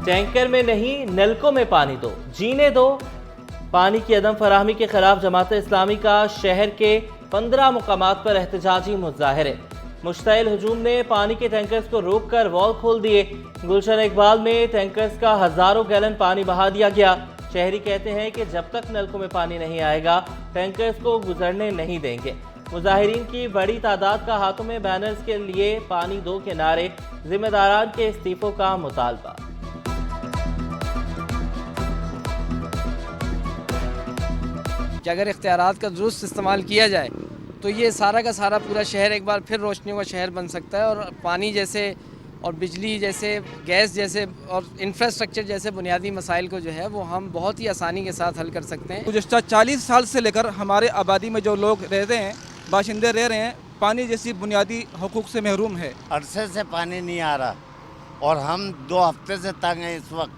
Tanker में नहीं नलकों में पानी दो, जीने दो। पानी की अदम फराहमी के खिलाफ जमात इस्लामी का शहर के 15 मुकामात पर एहतजाजी मुजाहरे। मुश्तइल हुजूम ने पानी के टैंकर्स को रोककर वॉल खोल दिए। गुलशन इकबाल में टैंकर्स का हजारों गैलन पानी बहा दिया गया। शहरी कहते हैं कि जब तक नलकों में पानी नहीं आएगा टैंकर्स को गुजरने नहीं देंगे। मुजाहिरीन की बड़ी तादाद का हाथों में बैनर्स के लिए पानी दो के नारे, जिम्मेदारान के इस्तीफों का मुतालबा। कि अगर इख्तियारात का दुरुस्त इस्तेमाल किया जाए तो ये सारा का सारा पूरा शहर एक बार फिर रोशनियों का शहर बन सकता है और पानी जैसे और बिजली जैसे, गैस जैसे और इंफ्रास्ट्रक्चर जैसे बुनियादी मसाइल को जो है वो हम बहुत ही आसानी के साथ हल कर सकते हैं। गुज़श्ता 40 साल से लेकर हमारे आबादी में जो लोग रहते हैं, बाशिंदे रह रहे हैं, पानी जैसी बुनियादी हकूक़ से महरूम है। अरसे से पानी नहीं आ रहा और हम 2 हफ्ते से तंग हैं इस वक्त।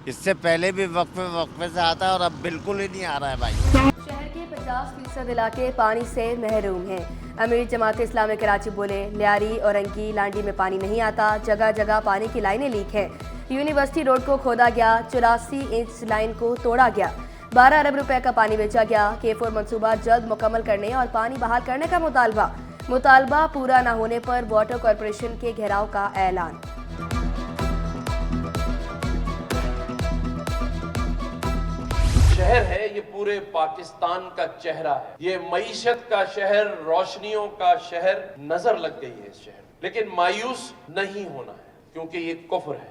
इससे पहले भी वक्फे से आता है और अब बिल्कुल ही नहीं आ रहा है भाई। शहर के 50% इलाके पानी से महरूम हैं। अमीर जमात इस्लामी कराची बोले, लियारी और अंकी लांडी में पानी नहीं आता, जगह जगह पानी की लाइनें लीक हैं। यूनिवर्सिटी रोड को खोदा गया, 84 इंच लाइन को तोड़ा गया, 12 अरब रुपए का पानी बेचा गया। K4 मंसूबा जल्द मुकम्मल करने और पानी बहाल करने का मुतालबा पूरा न होने पर वाटर कॉरपोरेशन के घेराव का ऐलान। शहर है ये पूरे पाकिस्तान का चेहरा है, ये मईशत का शहर, रोशनियों का शहर नजर लग गई है इस शहर, लेकिन मायूस नहीं होना है क्योंकि ये कुफ्र है।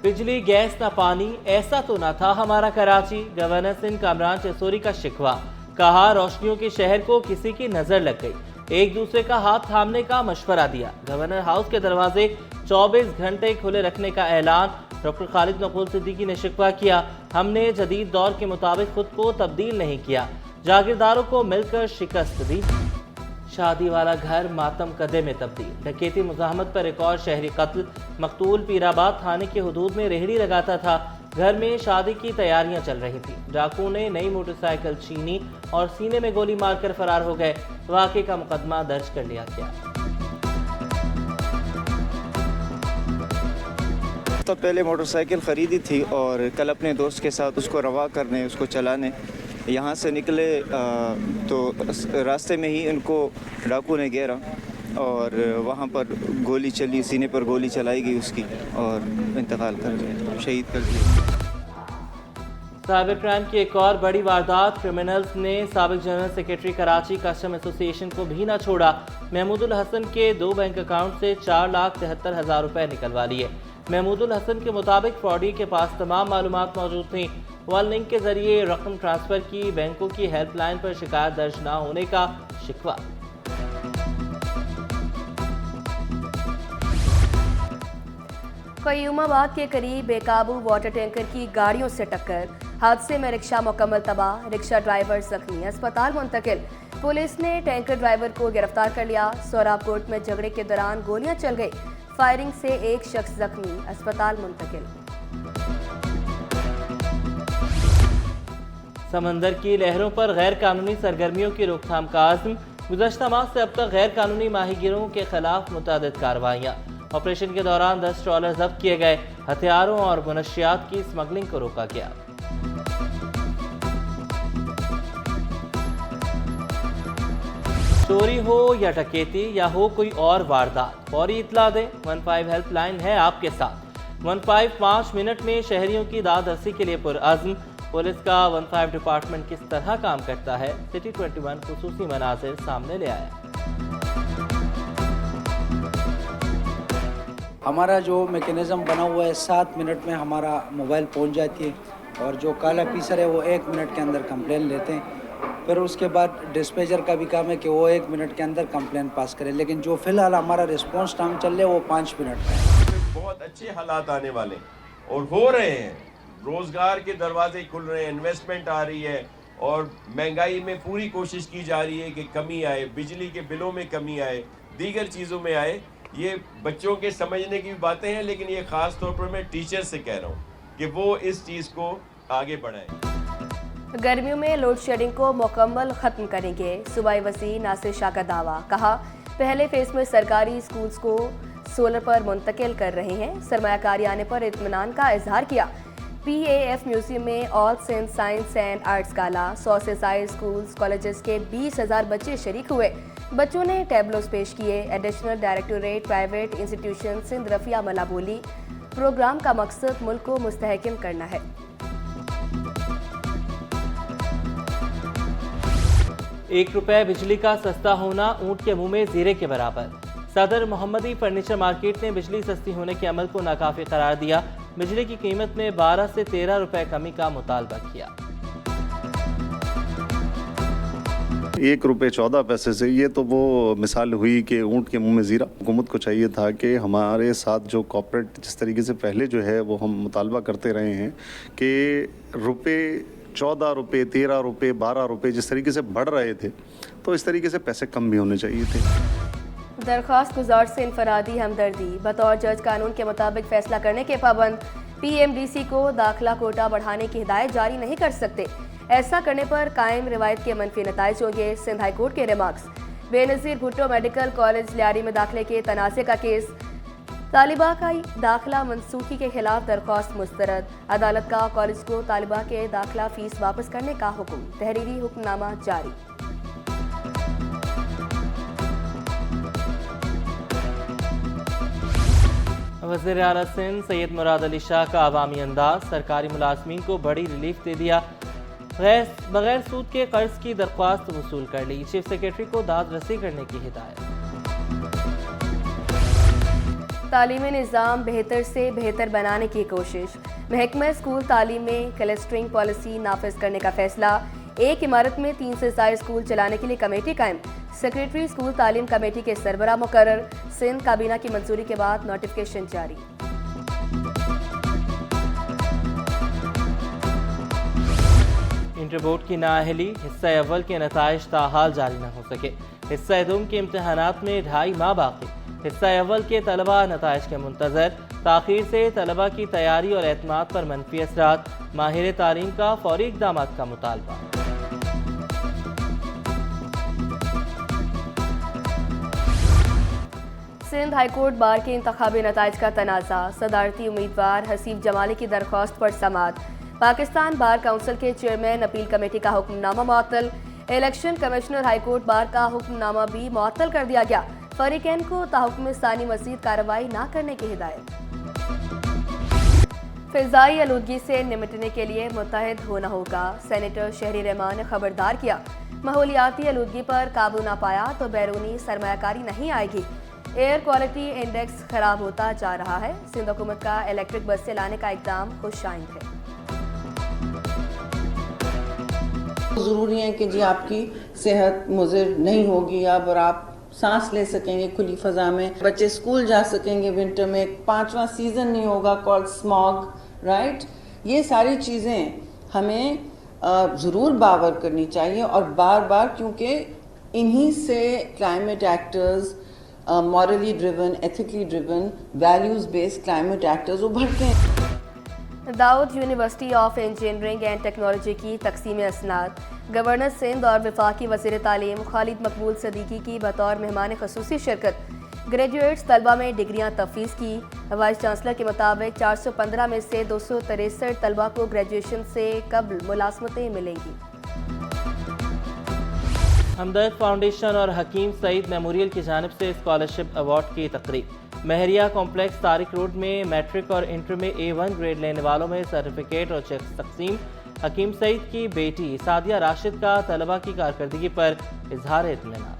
बिजली गैस ना पानी, ऐसा तो ना था हमारा कराची। गवर्नर सिंध कामरान चेसोरी का शिकवा, कहा रोशनियों के शहर को किसी की नजर लग गई। एक दूसरे का हाथ थामने का मशवरा दिया। गवर्नर हाउस के दरवाजे 24 घंटे खुले रखने का ऐलान। डॉक्टर खालिद नकुल सिद्दीकी ने शिकवा किया, हमने जदीद दौर के मुताबिक खुद को तब्दील नहीं किया, जागीरदारों को मिलकर शिकस्त दी। शादी वाला घर मातम कदे में तब्दील। डकैती मुजाहमत पर एक और शहरी कत्ल। मकतूल पीराबाद थाने के हुदूद में रेहड़ी लगाता था, घर में शादी की तैयारियां चल रही थी। डाकू ने नई मोटरसाइकिल छीनी और सीने में गोली मारकर फरार हो गए। वाक़े का मुकदमा दर्ज कर लिया गया। तो पहले मोटरसाइकिल ख़रीदी थी और कल अपने दोस्त के साथ उसको रवा करने, उसको चलाने यहाँ से निकले तो रास्ते में ही इनको डाकू ने घेरा और वहाँ पर गोली चली, सीने पर गोली चलाई गई उसकी और इंतकाल कर गए, शहीद कर दिया। साइबर क्राइम की एक और बड़ी वारदात। क्रिमिनल्स ने साबिक general secretary Karachi custom association को भी न छोड़ा। महमूदुल हसन के 2 बैंक अकाउंट से 4,73,000 रुपए निकलवा लिए। महमूदुल हसन के मुताबिक फ्रॉडी के पास तमाम मालूमात मौजूद थी। वन लिंक के जरिए रकम ट्रांसफर की, बैंकों की हेल्पलाइन पर शिकायत दर्ज न होने का शिकवा। क़य्यूमाबाद के करीब बेकाबू वाटर टैंकर की गाड़ियों से टक्कर। हादसे में रिक्शा मुकम्मल तबाह, रिक्शा ड्राइवर जख्मी, अस्पताल मुंतकिल। पुलिस ने टैंकर ड्राइवर को गिरफ्तार कर लिया। सोराबकोट में झगड़े के दौरान गोलियां चल गई, फायरिंग से एक शख्स जख्मी, अस्पताल मुंतकिल। समंदर की लहरों पर गैर कानूनी सरगर्मियों की रोकथाम का आज़म। गुज़श्ता माह से अब तक गैर कानूनी माहीगिरों के खिलाफ मुतअद्दिद कार्रवाइयाँ। ऑपरेशन के दौरान 10 ट्रॉलर जब्त किए गए। हथियारों और मुनशियात की स्मगलिंग को रोका गया। चोरी हो या डकैती या हो कोई और वारदात, फौरी इत्ला दें। 15 हेल्पलाइन है आपके साथ। 15 5 मिनट में शहरियों की दाद रसी के लिए पुरअज़्म। पुलिस का 15 डिपार्टमेंट किस तरह काम करता है, सिटी 21 खुसूसी मनाज़िर सामने ले आया। हमारा जो मैकेनिज़्म बना हुआ है, 7 मिनट में हमारा मोबाइल पहुंच जाती है और जो काला ऑफिसर है वो 1 मिनट के अंदर कंप्लेन लेते हैं। फिर उसके बाद डिस्पैचर का भी काम है कि वो 1 मिनट के अंदर कंप्लेन पास करे, लेकिन जो फिलहाल हमारा रिस्पांस टाइम चल रहा है वो 5 मिनट का है। बहुत अच्छे हालात आने वाले और हो रहे हैं, रोज़गार के दरवाजे खुल रहे हैं, इन्वेस्टमेंट आ रही है और महंगाई में पूरी कोशिश की जा रही है कि कमी आए, बिजली के बिलों में कमी आए, दीगर चीज़ों में आए। ये बच्चों के समझने की बातें हैं, लेकिन ये ख़ास तौर पर मैं टीचर से कह रहा हूँ कि वो इस चीज़ को आगे बढ़ाएं। गर्मियों में लोड शेडिंग को मुकम्मल खत्म करेंगे, सूबाई वज़ीर नासिर शाह का दावा। कहा, पहले फेज में सरकारी स्कूल्स को सोलर पर मुंतकिल कर रहे हैं। सरमायाकारी आने पर इत्मीनान का इजहार किया। PAF म्यूजियम में all Sindh science and arts gala 100 से ज्यादा स्कूल्स कॉलेजेस के 20,000 बच्चे शरीक हुए। बच्चों ने टैबलोस पेश किए। Additional directorate private institution Sindh Rafia मला बोली, प्रोग्राम का मकसद मुल्क को मुस्तहकम करना है। ₹1 बिजली का सस्ता होना ऊंट के मुंह में जीरे के बराबर। सदर मोहम्मदी फर्नीचर मार्केट ने बिजली सस्ती होने के अमल को नाकाफी करार दिया। बिजली की कीमत में 12 से 13 रुपए कमी का मुतालबा किया। ₹1.14 से ये तो वो मिसाल हुई कि ऊंट के मुंह में जीरा। हुकूमत को चाहिए था कि हमारे साथ जो कॉर्पोरेट जिस तरीके से पहले जो है वो हम मुतालबा करते रहे हैं कि ₹14, ₹13, ₹12 जिस तरीके से बढ़ रहे थे, तो इस तरीके से पैसे कम भी होने चाहिए थे। दरख्वास्त गुजार से इनफरादी हमदर्दी। बतौर जज कानून के मुताबिक फैसला करने के पाबंद PMDC को दाखिला कोटा बढ़ाने की हिदायत जारी नहीं कर सकते। ऐसा करने पर कायम रिवायत के मनफी नताइज होंगे। सिंध हाई कोर्ट के remarks. Benazir Bhutto medical college Lyari में दाखिले के तनाज़े का केस। तालिबा का दाखिला मनसूखी के खिलाफ दरख्वास्त मुस्तरद। अदालत का कॉलेज को तालिबा के दाखिला फीस वापस करने का हुक्म। तहरीरी हुक्मनामा जारी। वज़ीर आला सिंध सैयद मुराद अली शाह का अवामी अंदाज। सरकारी मुलाजमीन को बड़ी रिलीफ दे दिया। बगैर सूद के कर्ज की दरख्वास्त वसूल कर ली। चीफ सेक्रेटरी को दाद रसी करने की हिदायत। तालीमी निज़ाम बेहतर से बेहतर बनाने की कोशिश। महकमा स्कूल तालीम में क्लस्टरिंग पॉलिसी नाफिज करने का फैसला। एक इमारत में 3 से ज्यादा स्कूल चलाने के लिए कमेटी कायम। सेक्रेटरी स्कूल तालीम कमेटी के सरबराह मुकर्रर। सिंध काबीना की मंजूरी के बाद नोटिफिकेशन जारी। इंटर बोर्ड की नाअहली। हिस्सा अव्वल के नताइज ताहाल जारी न हो सके। हिस्सा दुम के इम्तहानात में 2.5 माह बाकी। हिस्सा अव्वल के तलबा नताइज के मुंतजर। ताखीर से तलबा की तैयारी और एतमाद पर मनफी असरात। माहिर तालीम का फौरी इक़दामात का मुतालबा। सिंध हाईकोर्ट बार के इंतखाबी नताइज का तनाज़ा। सदारती उम्मीदवार हसीब जमाली की दरख्वास्त पर समाअत। पाकिस्तान बार काउंसिल के चेयरमैन अपील कमेटी का हुक्मनामा मुअत्तल। इलेक्शन कमिश्नर हाईकोर्ट बार का हुक्मनामा भी मुअत्तल कर दिया गया। फरीकैन को ताहुक्म सानी मज़ीद कार्रवाई न करने की हिदायत। फ़िज़ाई आलूदगी से निपटने के लिए मुत्तहिद होना होगा। सेनेटर शहरी रहमान ने खबरदार किया। माहौलियाती आलूदगी पर काबू ना पाया तो बैरूनी सरमायाकारी नहीं आएगी। एयर क्वालिटी इंडेक्स खराब होता जा रहा है। सिंध हुकूमत का इलेक्ट्रिक बस से लाने का इक़दाम खुशाइंद है। ज़रूरी है कि जी आपकी सेहत मुज़र नहीं होगी अब और आप सांस ले सकेंगे खुली फ़ज़ा में। बच्चे स्कूल जा सकेंगे विंटर में। 5वां सीज़न नहीं होगा कॉल्ड स्मॉग, राइट। ये सारी चीज़ें हमें ज़रूर बावर करनी चाहिए और बार बार, क्योंकि इन्हीं से climate actors, morally driven, ethically driven, values based climate actors उभरते हैं। Dawood university of engineering and technology की तकसीम असनाद। गवर्नर सिंध और वफाकी वज़ीर तालीम खालिद मकबूल सदीकी की बतौर मेहमान ख़ुसूसी शिरकत। ग्रेजुएट्स तलबा में डिग्रियाँ तफवीज़ की। वाइस चांसलर के मुताबिक 415 में से 263 तलबा को ग्रेजुएशन से कबल मुलाजमतें मिलेंगी। हमदर्द फाउंडेशन और हकीम सईद मेमोरियल की जानिब से स्कॉलरशिप अवार्ड की तकरीब। महरिया कॉम्प्लेक्स तारिक रोड में मैट्रिक और इंटर में A1 ग्रेड लेने वालों में सर्टिफिकेट और चेक तकसीम। हकीम सईद की बेटी सादिया राशिद का तलबा की कारकर्दगी पर इजहार इत्मीनान।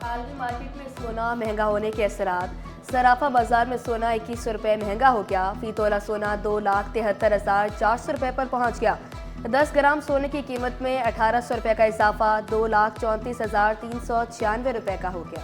आलमी मार्केट में सोना महंगा होने के असरात। सराफा बाजार में सोना 2100 रुपये महंगा हो गया। फी तोला सोना 2,73,400 रुपये पर पहुँच गया। 10 ग्राम सोने की कीमत में 1800 रुपये का इजाफा 2,34,396 रुपये का हो गया।